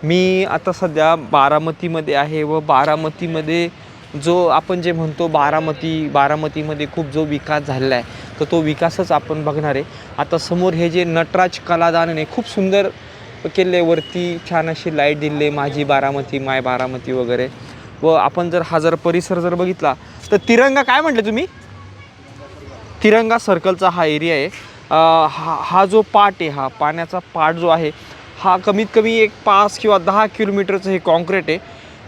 मी आता सध्या बारामतीमध्ये आहे व बारामतीमध्ये जो आपण जे म्हणतो बारामतीमध्ये खूप जो विकास झालेला आहे तर तो विकासच आपण बघणार आहे. आता समोर हे जे नटराज कलादालने खूप सुंदर केलेवरती छान अशी लाईट दिली, माझी बारामती माय बारामती वगैरे. व आपण जर परिसर जर बघितला तर तिरंगा काय म्हटले तुम्ही, तिरंगा सर्कलचा हा एरिया आहे. हा जो पाट आहे, हा पाण्याचा पाट जो आहे हा कमीत कमी एक 5 किंवा 10 किलोमीटरचं हे कॉन्क्रीट आहे.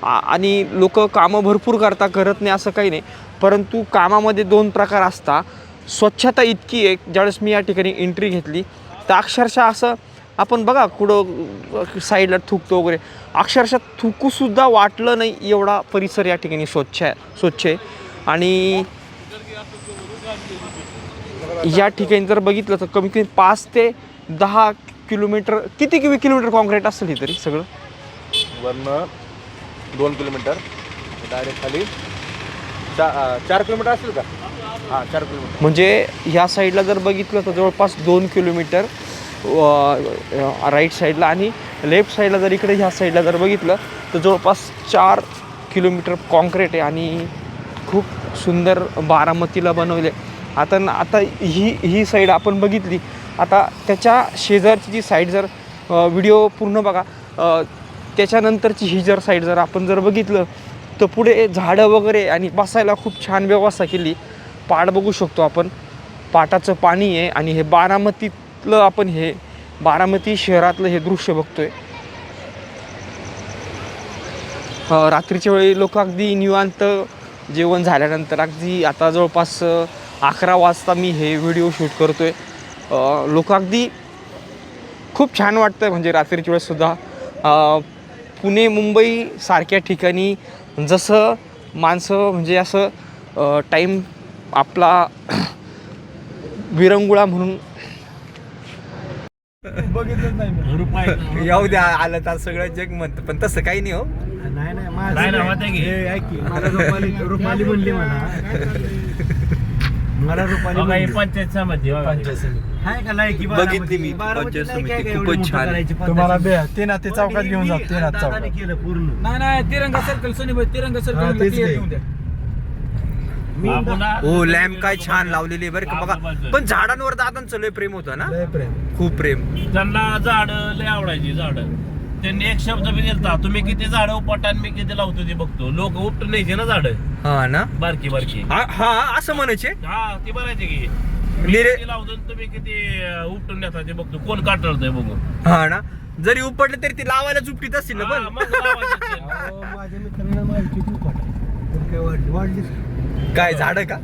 आणि लोक कामं भरपूर करत नाही असं काही नाही, परंतु कामामध्ये 2 प्रकार असतात. स्वच्छता इतकी आहे, ज्यावेळेस मी या ठिकाणी एंट्री घेतली तर अक्षरशः असं आपण बघा कुठं साईडला थुकतो वगैरे, अक्षरशः थुकूसुद्धा वाटलं नाही एवढा परिसर या ठिकाणी स्वच्छ आहे. आणि या ठिकाणी जर बघितलं तर कमीत कमी 5 ते 10 किलोमीटर, किती किलोमीटर कॉन्क्रीट असेल हे तरी सगळं? वरनं 2 किलोमीटर, डायरेक्ट खाली 4 किलोमीटर असेल का? हां 4 किलोमीटर. म्हणजे ह्या साईडला जर बघितलं तर जवळपास 2 किलोमीटर राईट साईडला, आणि लेफ्ट साईडला जर इकडे ह्या साईडला जर बघितलं तर जवळपास 4 किलोमीटर कॉन्क्रीट आहे. आणि खूप सुंदर बारामतीला बनवले. आता ही साईड आपण बघितली, आता त्याच्या शेजारची जी साईड जर व्हिडिओ पूर्ण बघा, त्याच्यानंतरची ही जर साईड जर आपण जर बघितलं तर पुढे झाडं वगैरे आणि बसायला खूप छान व्यवस्था केली. पाट बघू शकतो आपण, पाटाचं पाणी आहे. आणि हे बारामतीतलं आपण हे बारामती शहरातलं हे दृश्य बघतोय. रात्रीच्या वेळी लोक अगदी निवांत जेवण झाल्यानंतर, अगदी आता जवळपास 11 वाजता मी हे व्हिडिओ शूट करतोय. लोक अगदी खूप छान वाटतं, म्हणजे रात्रीच्या वेळेससुद्धा. पुणे मुंबई सारख्या ठिकाणी जसं माणसं म्हणजे असं टाईम आपला विरंगुळा म्हणून बघितलंच नाही. येऊ द्या, आलं तर सगळं जग म्हणतं, पण तसं काही नाही हो. रुपाली म्हणली मला रुपाली पंचायत समिती आहे का लायकी बघितली मी पंचायत समिती, खूपच छान आहे. तुम्हाला ते ना ते चौकात घेऊन जात, ते ना चौकात केलं पूर्ण. नाही तिरंगा सर्कल सोनीबाई, तिरंगा सर्कल. हो, लॅम्प काय छान लावलेली बरं का, बघा. पण झाडांवर दादांचं लय प्रेम होतं ना, खूप प्रेम. त्यांना झाड लय आवडायची झाड. त्यांनी एक शब्द बी दिलता, तुम्ही किती झाड उपटा मी किती लावतो ते बघतो. लोक उपटून न्यायचे ना झाड, हा ना, बारकी बारकी. हा असं म्हणायचे. हा ती बरायचे की लावतो तुम्ही किती उपटून नेता ते बघतो, कोण काटळतंय बघू. हा ना, जरी उपटले तरी ती लावायला चुपटीत असतील ना. पण माझ्या मित्रांना माहिती वाढली काय झाड का?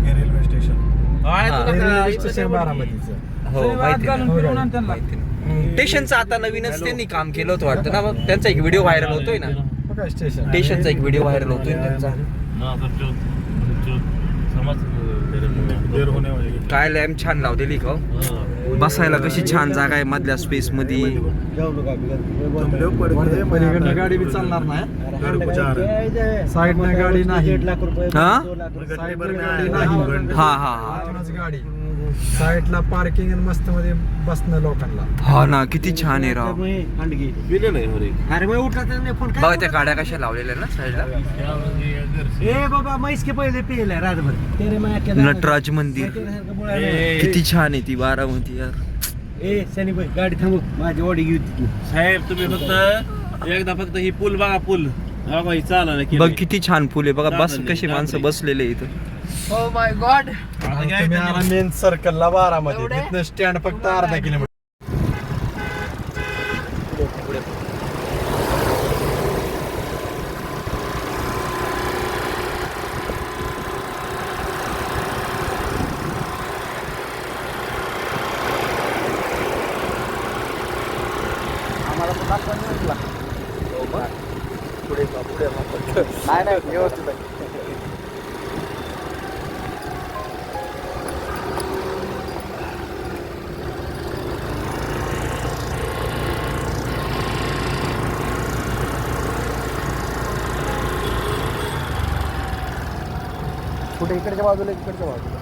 रेल्वे स्टेशन स्टेशनचं आता नवीनच त्यांनी काम केलं होतं वाटतं ना, मग त्यांचा एक व्हिडिओ व्हायरल होतोय ना, स्टेशनचा एक व्हिडिओ व्हायरल होतोय त्यांचा. काय लॅम्प छान लावलेली का, बसायला कशी छान जागा आहे मधल्या स्पेस मध्ये. गाडी बी चालणार नाही, साईड न गाडी नाही. गाडी साईडला पार्किंग आणि मस्त मध्ये बसणं लोकांना. हा ना, किती छान आहे राव. बघा त्या गाड्या कशा लावलेल्या ना साईडला. ए बाबा मैस के पहिले पिले रातभर. नटराज मंदिर किती छान आहे ती बारामती यार. ए सनी भाई गाडी थांबव, माझी ऑडी घेऊ. साहेब तुम्ही फक्त एकदा फक्त ही पूल बघा, पूल चालला बघ किती छान फुले बघा, बस कशी माणसं बसलेले इथं. Oh my God. मेन सर्कलला बारामध्ये, इथनं स्टँड फक्त अर्धा किलोमीटर. नाही व्यवस्थित आहे. कुठे इकडच्या बाजूला, इकडच्या बाजूला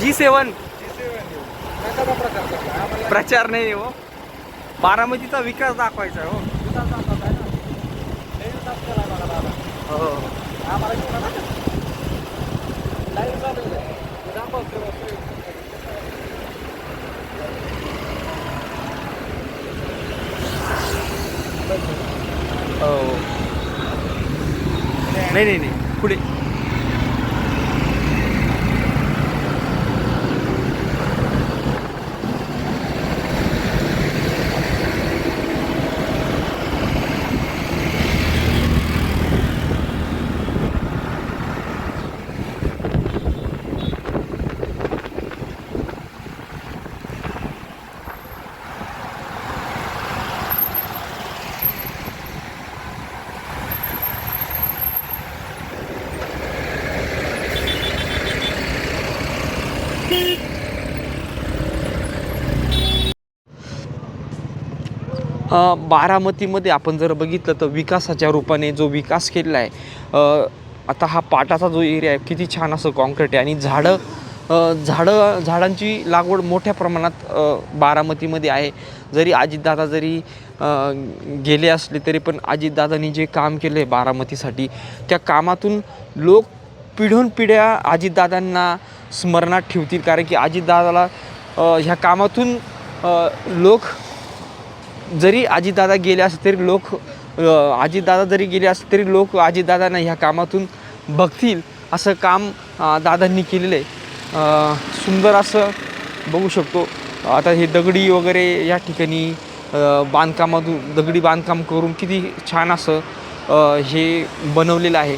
G7 प्रचार नाही हो, बारामतीचा विकास दाखवायचा आहे हो. हो नाही पुढे बारामतीमध्ये आपण जर बघितलं तर विकासाच्या रूपाने जो विकास केलेला आहे, आता हा पाटाचा जो एरिया आहे किती छान असं कॉन्क्रीट आहे आणि झाडांची लागवड मोठ्या प्रमाणात बारामतीमध्ये आहे. जरी अजितदादा जरी गेले असले तरी पण अजितदादांनी जे काम केलं आहे बारामतीसाठी, त्या कामातून लोक पिढ्या अजितदादांना स्मरणात ठेवतील. कारण की अजितदादाला ह्या कामातून लोक जरी अजितदादा गेले असले तरी लोक अजितदादांना ह्या कामातून बघतील असं काम दादांनी केलेलं आहे. सुंदर असं बघू शकतो. आता हे दगडी वगैरे या ठिकाणी दगडी बांधकाम करून किती छान असं हे बनवलेलं आहे.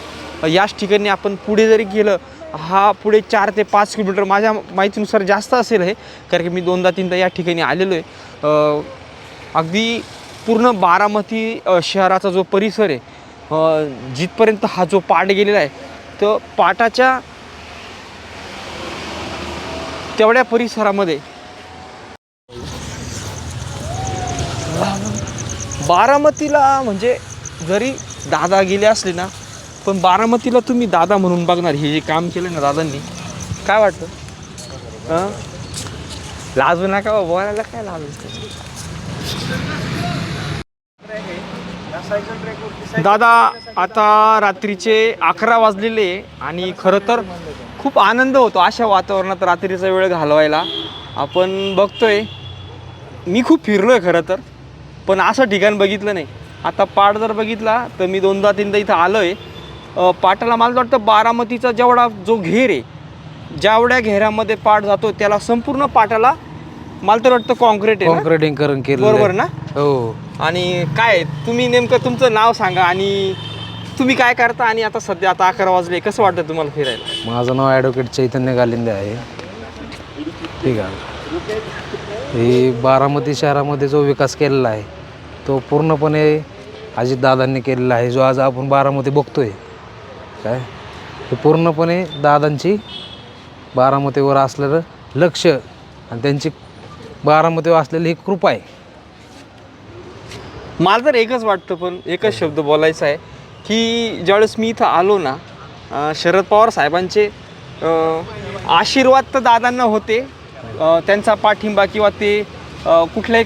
याच ठिकाणी आपण पुढे जरी गेलं, हा पुढे 4 ते 5 किलोमीटर माझ्या माहितीनुसार जास्त असेल हे, कारण की मी 2दा-3दा या ठिकाणी आलेलो आहे. अगदी पूर्ण बारामती शहराचा जो परिसर आहे, जिथपर्यंत हा जो पाट गेलेला आहे, तर पाटाच्या तेवढ्या परिसरामध्ये बारामतीला म्हणजे जरी दादा गेले असले ना, पण बारामतीला तुम्ही दादा म्हणून बघणार. हे जे काम केलं ना दादांनी, काय वाटतं? लाजू नका बोलायला, काय लाजू. दादा आता रात्रीचे 11 वाजलेले आणि खरं तर खूप आनंद होतो अशा वातावरणात रात्रीचा वेळ घालवायला. आपण बघतोय, मी खूप फिरलो आहे खरं तर, पण असं ठिकाण बघितलं नाही. आता पाट जर बघितला तर मी 2दा-3दा इथं आलो आहे. पाटाला मला वाटतं बारामतीचा जेवढा जो घेर आहे, जेवढ्या घेऱ्यामध्ये पाट जातो त्याला संपूर्ण पाटाला मला तर वाटतं कॉन्क्रीटीकरण केलं, बरोबर ना? हो. आणि काय तुम्ही नेमकं तुमचं नाव सांगा आणि तुम्ही काय करता, आणि आता सध्या 11 वाजले, कसं वाटतं तुम्हाला फिरायला? माझं नाव ॲडव्होकेट चैतन्य गालिंदे आहे. ठीक आहे. हे बारामती शहरामध्ये जो विकास केलेला आहे तो पूर्णपणे अजितदादांनी केलेला आहे. जो आज आपण बारामती बघतोय काय, हे पूर्णपणे दादांची बारामतीवर असलेलं लक्ष आणि त्यांची बारामतीवर असलेली ही कृपा आहे. मला तर एकच वाटतं, पण एकच शब्द बोलायचा आहे की ज्यावेळेस मी इथं आलो ना, शरद पवार साहेबांचे आशीर्वाद तर दादांना होते. त्यांचा पाठिंबा किंवा ते कुठल्याही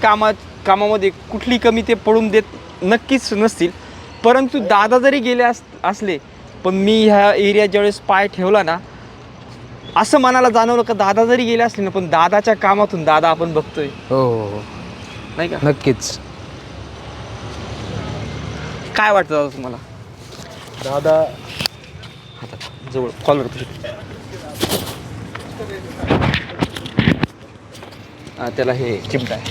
कामामध्ये कुठली कमी ते पडून देत नक्कीच नसतील. परंतु दादा जरी गेले असले, पण मी ह्या एरियात ज्यावेळेस पाय ठेवला ना, असं मनाला जाणवलं का दादा जरी गेले असले ना, पण दादाच्या कामातून दादा आपण बघतोय. हो, नाही का? नक्कीच. काय वाटतं दादा तुम्हाला? दादा जवळ कॉलर त्याला हे चिमटा आहे.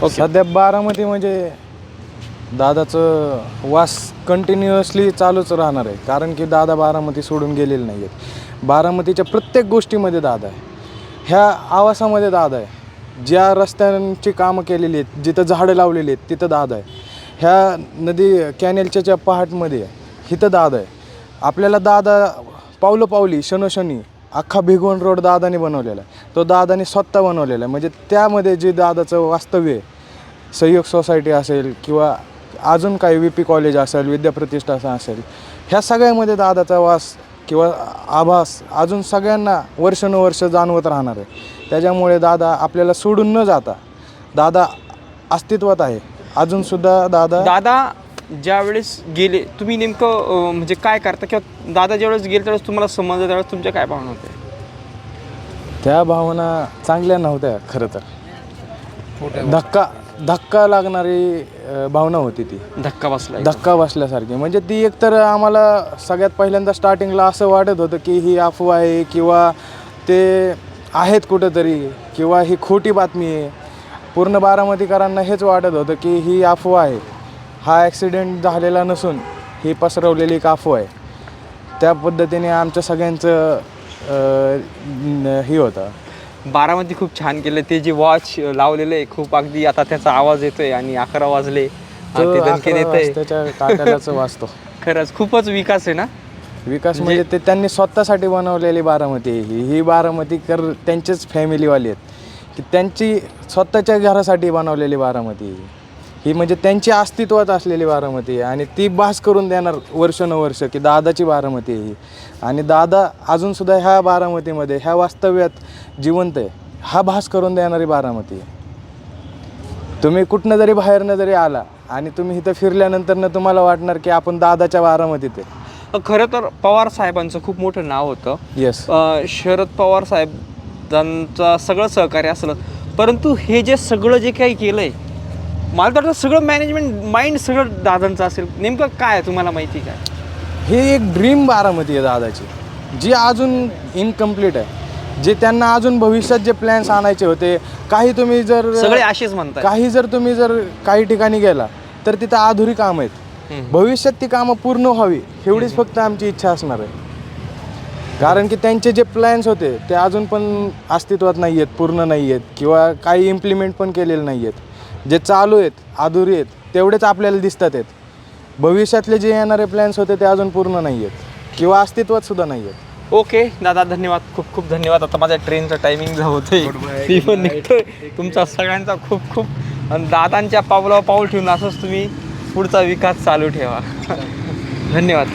सध्या बारामती म्हणजे दादाचं वास कंटिन्युअसली चालूच राहणार आहे. कारण की दादा बारामती सोडून गेलेले नाही आहेत. बारामतीच्या प्रत्येक गोष्टीमध्ये दादा आहे. ह्या आवासामध्ये दादा आहे. ज्या रस्त्यांची कामं केलेली आहेत, जिथं झाडं लावलेली आहेत तिथं दादा आहे. ह्या नदी कॅनेलच्या ज्या पहाटमध्ये आहे इथं दादा आहे. आपल्याला दादा पावली क्षणोक्षणी अख्खा भिगवण रोड दादाने बनवलेला आहे. तो दादाने स्वतः बनवलेला आहे. म्हणजे त्यामध्ये जे दादाचं वास्तव्य आहे, सहयोग सोसायटी असेल किंवा अजून काही VP कॉलेज असेल, विद्याप्रतिष्ठान असेल, ह्या सगळ्यामध्ये दादाचा वास किंवा आभास अजून सगळ्यांना वर्षानुवर्ष जाणवत राहणार आहे. त्याच्यामुळे दादा आपल्याला सोडून न जाता दादा अस्तित्वात आहे अजूनसुद्धा. दादा ज्यावेळेस गेले तुम्ही नेमकं म्हणजे काय करता, किंवा दादा ज्यावेळेस गेले त्यावेळेस तुम्हाला समजलं त्यावेळेस तुमच्या काय भावना होत्या? त्या भावना चांगल्या नव्हत्या खरं तर. धक्का लागणारी भावना होती ती. धक्का बसल्यासारखी. म्हणजे ती एकतर आम्हाला सगळ्यात पहिल्यांदा स्टार्टिंगला असं वाटत होतं की ही अफवा आहे किंवा ते आहेत कुठंतरी किंवा ही खोटी बातमी आहे. पूर्ण बारामतीकरांना हेच वाटत होतं की ही अफवा आहे, हा ॲक्सिडेंट झालेला नसून ही पसरवलेली एक अफवा आहे. त्या पद्धतीने आमच्या सगळ्यांचं हे होतं. बारामती खूप छान केलं. ते जे वॉच लावलेलं आहे खूप अगदी आता त्याचा आवाज येतोय आणि 11 वाजले ते दणके देतंय. त्याच्या काट्यालाच वाचतो. खरंच खूपच विकास आहे ना. विकास म्हणजे ते त्यांनी स्वतःसाठी बनवलेली बारामती आहे ही बारामतीकर त्यांचेच फॅमिलीवाली आहेत की त्यांची स्वतःच्या घरासाठी बनवलेली बारामती ही म्हणजे त्यांची अस्तित्वात असलेली बारामती आहे. आणि ती भास करून देणार वर्षानुवर्ष की दादाची बारामती आहे ही. आणि दादा अजूनसुद्धा ह्या बारामतीमध्ये ह्या वास्तव्यात जिवंत आहे. हा भास करून देणारी बारामती आहे. तुम्ही कुठनं जरी बाहेरनं जरी आला आणि तुम्ही इथं फिरल्यानंतर तुम्हाला वाटणार की आपण दादाच्या बारामतीत आहे. खरं तर पवार साहेबांचं खूप मोठं नाव होतं. येस. शरद पवार साहेबांचं सगळं सहकार्य असलं, परंतु हे जे सगळं जे काही केलं आहे मला तर वाटतं सगळं मॅनेजमेंट माइंड सगळं दादांचं असेल. नेमकं काय आहे तुम्हाला माहिती काय? हे एक ड्रीम बारामती आहे दादाची, जी अजून इनकम्प्लीट आहे. जे त्यांना अजून भविष्यात जे प्लॅन्स आणायचे होते. काही तुम्ही जर सगळे असेच म्हणतात. तुम्ही जर काही ठिकाणी गेला तर तिथं अधुरी कामं आहेत. भविष्यात ती कामं पूर्ण व्हावी एवढीच फक्त आमची इच्छा असणार आहे. कारण की त्यांचे जे प्लॅन्स होते ते अजून पण अस्तित्वात नाही आहेत, पूर्ण नाही आहेत किंवा काही इम्प्लिमेंट पण केलेले नाही आहेत. जे चालू आहेत अधुरी आहेत तेवढेच आपल्याला दिसतात आहेत. भविष्यातले जे येणारे प्लॅन्स होते ते अजून पूर्ण नाही आहेत किंवा अस्तित्वात सुद्धा नाही आहेत. ओके दादा, धन्यवाद, खूप खूप धन्यवाद. आता माझ्या ट्रेनचं टायमिंग होतंय, मी पण निघतोय. तुमचा सगळ्यांचा खूप खूप आणि दादांच्या पावलावर पाऊल ठेवून असंच तुम्ही पुढचा विकास चालू ठेवा. धन्यवाद.